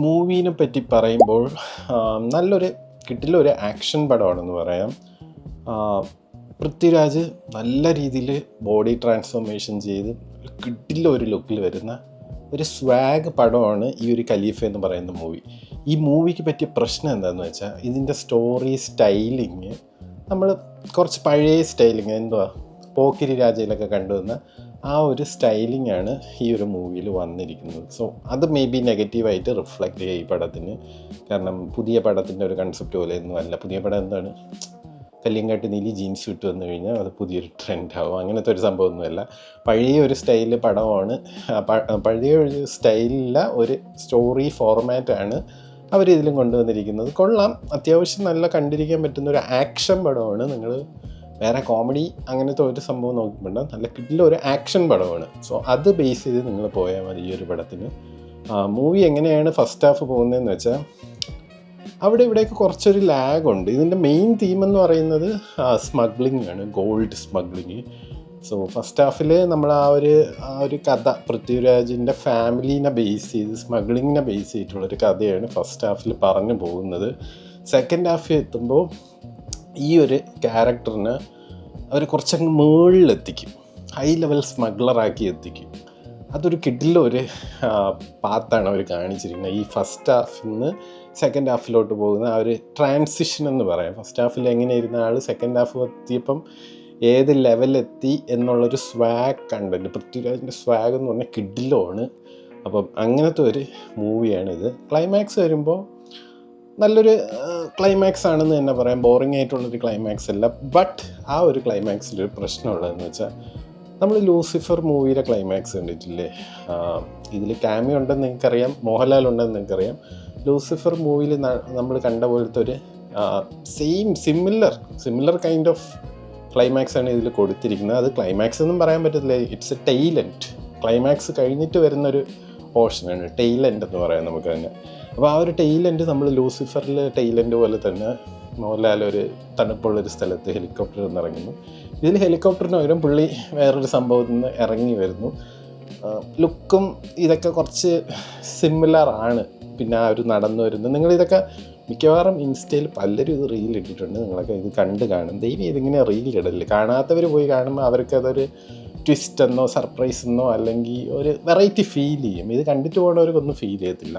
മൂവീനെ പറ്റി പറയുമ്പോൾ നല്ലൊരു കിട്ടിലൊരു ആക്ഷൻ പടമാണെന്ന് പറയാം. പൃഥ്വിരാജ് നല്ല രീതിയിൽ ബോഡി ട്രാൻസ്ഫോർമേഷൻ ചെയ്ത് കിട്ടിലൊരു ലുക്കിൽ വരുന്ന ഒരു സ്വാഗ് പടമാണ് ഈ ഒരു ഖലീഫ എന്ന് പറയുന്ന മൂവി. ഈ മൂവിക്ക് പറ്റിയ പ്രശ്നം എന്താണെന്ന് വെച്ചാൽ ഇതിൻ്റെ സ്റ്റോറി സ്റ്റൈലിങ് നമ്മൾ കുറച്ച് പഴയ സ്റ്റൈലിങ് എന്തുവാ പോക്കിരി രാജയിലൊക്കെ കണ്ടുവന്ന ആ ഒരു സ്റ്റൈലിംഗ് ആണ് ഈ ഒരു മൂവിയിൽ വന്നിരിക്കുന്നത്. സോ അത് മേ ബി നെഗറ്റീവായിട്ട് റിഫ്ലക്റ്റ് ചെയ്യുക ഈ പടത്തിന്. കാരണം പുതിയ പടത്തിൻ്റെ ഒരു കൺസെപ്റ്റ് പോലെയൊന്നും അല്ല. പുതിയ പടം എന്താണ്, കല്ലിയങ്കാട്ട് നീലി ജീൻസ് ഇട്ട് വന്നു കഴിഞ്ഞാൽ അത് പുതിയൊരു ട്രെൻഡാവും, അങ്ങനത്തെ ഒരു സംഭവമൊന്നുമല്ല. പഴയ ഒരു സ്റ്റൈലിൽ പടമാണ്, പഴയ ഒരു സ്റ്റൈലിലെ ഒരു സ്റ്റോറി ഫോർമാറ്റാണ് അവരിതിലും കൊണ്ടുവന്നിരിക്കുന്നത്. കൊള്ളാം, അത്യാവശ്യം നല്ല കണ്ടിരിക്കാൻ പറ്റുന്ന ഒരു ആക്ഷൻ പടമാണ്. നിങ്ങൾ വേറെ കോമഡി അങ്ങനത്തെ ഒരു സംഭവം നോക്കിയിട്ടുണ്ടോ, നല്ല കിട്ടിലൊരു ആക്ഷൻ പടമാണ്. സോ അത് ബേസ് ചെയ്ത് നിങ്ങൾ പോയാൽ മതി ഈ ഒരു പടത്തിന്. മൂവി എങ്ങനെയാണ് ഫസ്റ്റ് ഹാഫ് പോകുന്നതെന്ന് വെച്ചാൽ അവിടെ ഇവിടെയൊക്കെ കുറച്ചൊരു ലാഗുണ്ട്. ഇതിൻ്റെ മെയിൻ തീമെന്ന് പറയുന്നത് സ്മഗ്ലിംഗ് ആണ്, ഗോൾഡ് സ്മഗ്ലിങ്. സോ ഫസ്റ്റ് ഹാഫിൽ നമ്മൾ ആ ഒരു കഥ പൃഥ്വിരാജിൻ്റെ ഫാമിലീനെ ബേസ് ചെയ്ത് സ്മഗ്ലിങ്ങിനെ ബേസ് ചെയ്തിട്ടുള്ളൊരു കഥയാണ് ഫസ്റ്റ് ഹാഫിൽ പറഞ്ഞു പോകുന്നത്. സെക്കൻഡ് ഹാഫിൽ എത്തുമ്പോൾ ഈ ഒരു ക്യാരക്ടറിന് അവർ കുറച്ചങ്ങ് മുകളിലെത്തിക്കും, ഹൈ ലെവൽ സ്മഗ്ലറാക്കി എത്തിക്കും. അതൊരു കിഡിലൊരു പാത്താണ് അവർ കാണിച്ചിരിക്കുന്നത്. ഈ ഫസ്റ്റ് ഹാഫിൽ നിന്ന് സെക്കൻഡ് ഹാഫിലോട്ട് പോകുന്ന ആ ഒരു ട്രാൻസിഷൻ എന്ന് പറയാം. ഫസ്റ്റ് ഹാഫിൽ എങ്ങനെ ഇരുന്ന ആൾ സെക്കൻഡ് ഹാഫ് എത്തിയപ്പം ഏത് ലെവലെത്തി എന്നുള്ളൊരു സ്വാഗ് കണ്ടന്റ്, പൃഥ്വിരാജിൻ്റെ സ്വാഗ് എന്ന് പറഞ്ഞാൽ കിഡിലാണ്. അപ്പം അങ്ങനത്തെ ഒരു മൂവിയാണിത്. ക്ലൈമാക്സ് വരുമ്പോൾ നല്ലൊരു ക്ലൈമാക്സ് ആണെന്ന് തന്നെ പറയാം. ബോറിംഗ് ആയിട്ടുള്ളൊരു ക്ലൈമാക്സ് അല്ല. ബട്ട് ആ ഒരു ക്ലൈമാക്സിലൊരു പ്രശ്നമുള്ളതെന്ന് വെച്ചാൽ നമ്മൾ ലൂസിഫർ മൂവിയുടെ ക്ലൈമാക്സ് കണ്ടിട്ടില്ലേ? ഇതിൽ ക്യാമിയോ ഉണ്ടെന്ന് നിങ്ങൾക്കറിയാം, മോഹൻലാൽ ഉണ്ടെന്ന് നിങ്ങൾക്കറിയാം. ലൂസിഫർ മൂവിയിൽ നമ്മൾ കണ്ട പോലത്തെ ഒരു സിമിലർ കൈൻഡ് ഓഫ് ക്ലൈമാക്സ് ആണ് ഇതിൽ കൊടുത്തിരിക്കുന്നത്. അത് ക്ലൈമാക്സ് എന്നും പറയാൻ പറ്റത്തില്ല, it's a tail end. Climax കഴിഞ്ഞിട്ട് വരുന്നൊരു പോർഷനാണ് ടെയിൽ എൻഡ് എന്ന് പറയാം നമുക്ക് തന്നെ. അപ്പോൾ ആ ഒരു ടെയിൽ എൻഡ് നമ്മൾ ലൂസിഫറിൽ ടെയിൽ എൻഡ് പോലെ തന്നെ മോഹൻലാൽ ഒരു തണുപ്പുള്ളൊരു സ്ഥലത്ത് ഹെലികോപ്റ്ററിൽ നിന്ന് ഇറങ്ങുന്നു. ഇതിൽ ഹെലികോപ്റ്ററിന് പകരം പുള്ളി വേറൊരു സംഭവത്തിൽ നിന്ന് ഇറങ്ങി വരുന്നു. ലുക്കും ഇതൊക്കെ കുറച്ച് സിമിലർ ആണ്. പിന്നെ ആ ഒരു നടന്നു വരുന്നത്, നിങ്ങളിതൊക്കെ മിക്കവാറും ഇൻസ്റ്റയിൽ പലരും ഇത് റീൽ ഇട്ടിട്ടുണ്ട്, നിങ്ങളൊക്കെ ഇത് കണ്ട് കാണും. ദൈവം ഇതിങ്ങനെ റീൽ ഇടല്ലേ, കാണാത്തവർ പോയി കാണുമ്പോൾ അവർക്കതൊരു ട്വിസ്റ്റ് എന്നോ സർപ്രൈസ് എന്നോ അല്ലെങ്കിൽ ഒരു വെറൈറ്റി ഫീൽ ചെയ്യും. ഇത് കണ്ടിട്ട് പോകണവർക്കൊന്നും ഫീൽ ചെയ്യത്തില്ല.